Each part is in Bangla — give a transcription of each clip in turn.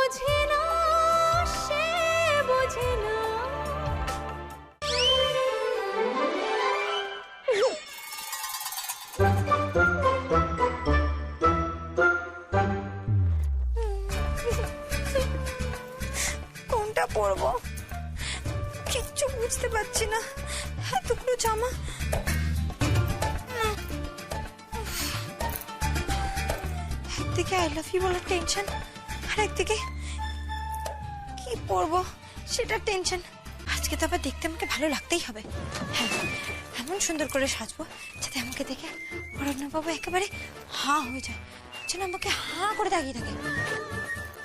বোঝে না, সে বোঝে না। কোনটা পরবো কিচ্ছু বুঝতে পারছি না। এতগুলো জামা, একদিকে আই লাভ ইউ বলার টেনশন, আর একদিকে কি পরবো সেটার টেনশন। আজকে তো আবার দেখতে আমাকে ভালো লাগতেই হবে। হ্যাঁ, এমন সুন্দর করে সাজবো যাতে আমাকে দেখে অরণ্যবাবু একেবারে হাঁ হয়ে যায়, যেন আমাকে হাঁ করে দাঁড়িয়ে থাকে।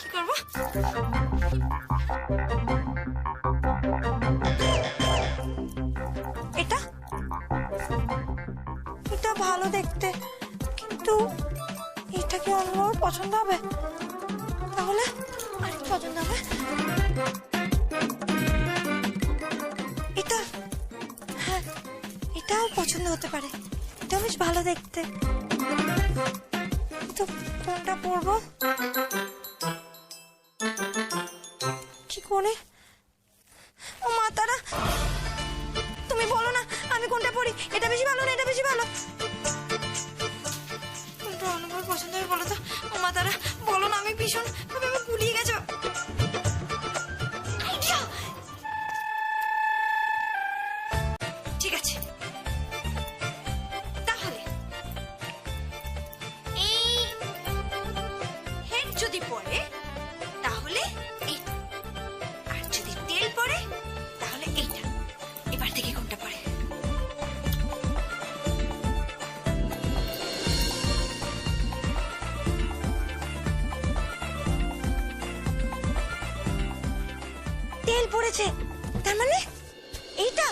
কি করবো? এটা এটা ভালো দেখতে, কিন্তু এটা কি অন্যর পছন্দ হবে? তাহলে আর কি পছন্দ হবে? এটা, হ্যাঁ এটাও পছন্দ হতে পারে, এটাও বেশ ভালো দেখতে। তো কোনটা পরবো? কি করে? ও মা তারা, তুমি বলো না আমি কোনটা পরি। এটা বেশি ভালো না এটা বেশি ভালো? কোনটা অনুভব পছন্দ হবে বলো তো? ও মা তারা বলো না, আমি ভীষণ ভাবে আমি গুলিয়ে গেছো। ঠিক আছে, তাহলে এই হেড যদি পড়ে তাহলে এইটা, আর যদি তেল পড়ে তাহলে এইটা। এবার থেকে কোনটা পড়ে? তেল পড়েছে, তার মানে এইটা।